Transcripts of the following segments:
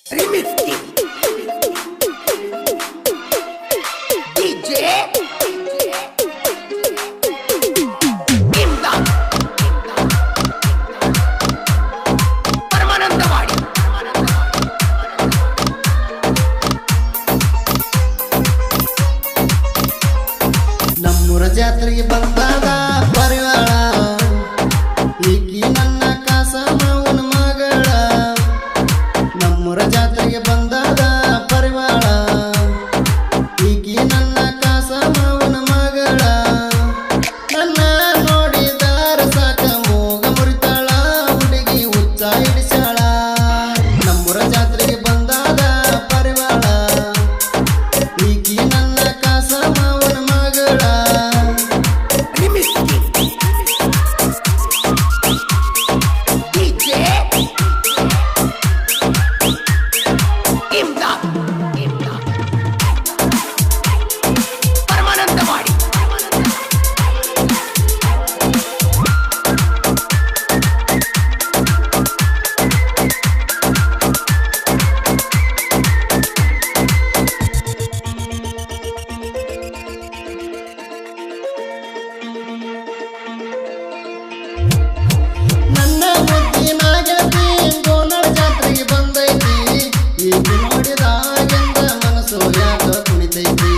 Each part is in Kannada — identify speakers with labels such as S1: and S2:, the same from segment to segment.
S1: Remix DJ Imdad ಪರಮಾನಂದವಾಡಿ
S2: ನಮ್ಮೂರ ಜಾತ್ರೆಗೆ ಬಂದಾಗ ಪರಿವಾಳ ಈಕಿ ನನ್ನ ಕಾಸ ಮಾವನ ಮಗಳ ನಮ್ಮೂರ ಜಾತ್ರೆಗೆ ಬಂದಾಗ ಪರಿವಾಳ ಈಕಿ ನನ್ನ ಕಾಸ ಮಾವನ ಮಗಳ ನನ್ನ ನೋಡಿದಾರ ಸಾಕ ಮೂಗ ಮುರಿತಾಳ ಹುಡುಗಿ ಹುಚ್ಚ ಹಿಡಿಸಾಳ ನಮ್ಮೂರ ಜಾತ್ರೆಗೆ ಬಂದಾಗ ಪರಿವಾಳ ಈಕಿ ನನ್ನ ಕಾಸ ಮಾವನ ಮಗಳ
S1: Remix DJ Imdad ಪರಮಾನಂದವಾಡಿ
S2: ನನ್ನ ಮುದ್ದಿನ ಗೆಳತಿ ಗೋನಳ ಜಾತ್ರೆಗೆ ಬಂದೈತಿ ಈಗ ನೋಡಿದಾಗಿಂದ ಮನಸ್ಸು ಯಾಕ ಕುಣಿತೈತಿ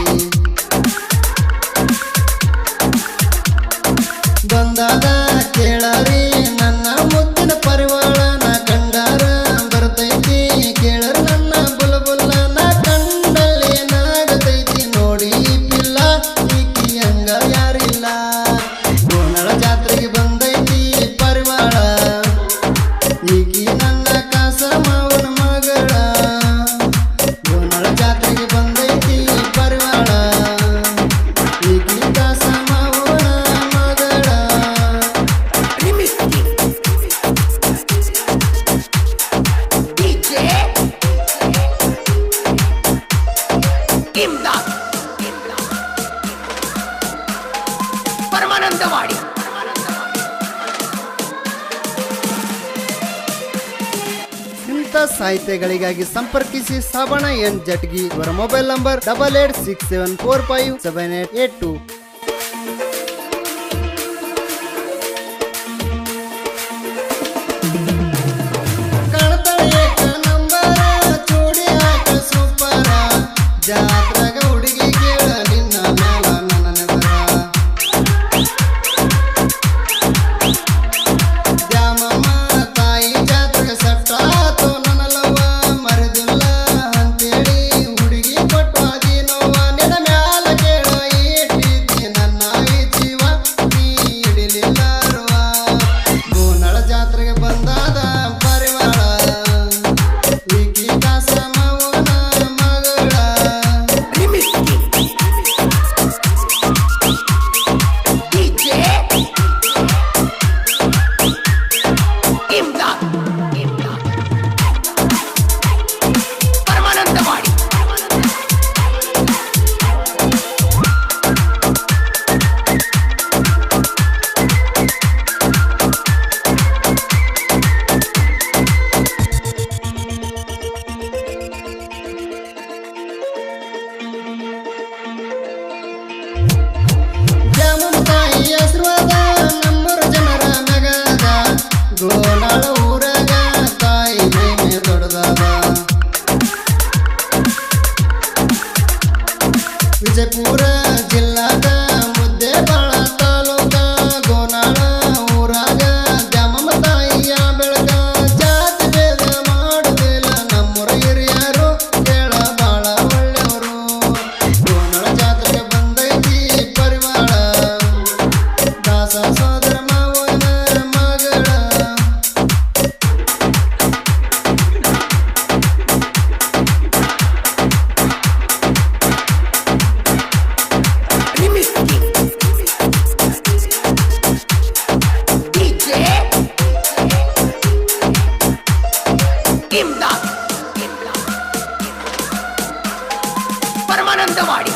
S2: ಬಂದಾಗ ಕೇಳರಿ ನನ್ನ ಮುದ್ದಿನ ಪರಿವಾಳನ ಕಂಡಾರ ಬರ್ತೈತಿ ಕೇಳರಿ ನನ್ನ ಬುಲಬುಲ್ಲ ನಾ ಕಂಡಲ್ಲಿ ಏನಾಗತೈತಿ ನೋಡಿ ಪಿಲ್ಲ ಈಕಿ ಹಂಗ ಯಾರಿಲ್ಲ ಗೋನಳ ಜಾತ್ರೆಗೆ ಬಂದೈತಿ ಪರಿವಾಳ ಈಕಿ ನನ್ನ ಕಾಸ ಮಾವನ ಮಗಳ ಗೋನಳ ಜಾತ್ರೆಗೆ ಬಂದೈತಿ ಪರಿವಾಳ ಈಕಿ ಕಾಸ ಮಾವನ ಮಗಳ
S1: Remix DJ Imdad ಪರಮಾನಂದವಾಡಿ
S2: ಇಂಥ ಸಾಹಿತ್ಯಗಳಿಗಾಗಿ ಸಂಪರ್ಕಿಸಿ ಶ್ರವಣ ಎನ್ ಜಟ್ಗಿ ಇವರ ಮೊಬೈಲ್ ನಂಬರ್ 8867457882. ಜಾತ್ರೆಗ ಹುಡುಗಿ ಕೇಳ ನಿನ್ನ ಮ್ಯಾಲ ನನ್ನ ನೆದರ ದ್ಯಾಮಮ್ಮ ತಾಯಿ ಜಾತ್ರೆಗೆ ಸಟ್ಟಾತು ನನ್ನ ಲವ್ವ ಮರೆದಿಲ್ಲ ಅಂತೇಳಿ ಹುಡುಗಿ ಕೊಟ್ಟು ಅದಿನೋವ ನಿನ್ನ ಮ್ಯಾಲ ಕೇಳ ಇಟ್ಟಿದ್ದಿ ನನ್ನ ಈ ಜೀವ ನೀ ಹಿಡಿಲಿಲ್ಲ ರುವ ಗೋನಳ ಜಾತ್ರೆಗೆ ಬಂದಾದ ಪರಿವಾಳ ಈಕಿ ಕಾಸ ಮಾವನ ಮಗಳ
S1: Remix DJ Imdad Paramanandawadi
S2: Dyamamma ತಾಯಿ ಆಶೀರ್ವಾದ ನಮ್ಮೂರ ಜನರ ಮೆಗದ ಗೋನಾಳ ಊರಾಗ ತಾಯಿ ಮೈಮೆ ದೊಡ್ಡದಾದ ವಿಜಯಪುರ ಜಿಲ್ಲಾದ ಮುದ್ದೇಬಾಳ ತಾಲೂಕ ಗೋನಾಳ ಊರಾಗ ದ್ಯಾಮಮ್ಮ ತಾಯಿಯ ಬೆಳಗ ಜಾತಿ ಭೇದ ಮಾಡುದಿಲ್ಲ ನಮ್ಮೂರ ಹಿರಿಯರು ಕೇಳ ಬಾಳ ಒಳ್ಳೆಯವರು ಗೋನಾಳ ಜಾತ್ರೆಗೆ ಬಂದೈತಿ ಪರಿವಾಳ ದಾಸ ಸೋದರ ಮಾವನ ಮಗಳ
S1: Remix DJ Imdad ಪರಮಾನಂದವಾಡಿ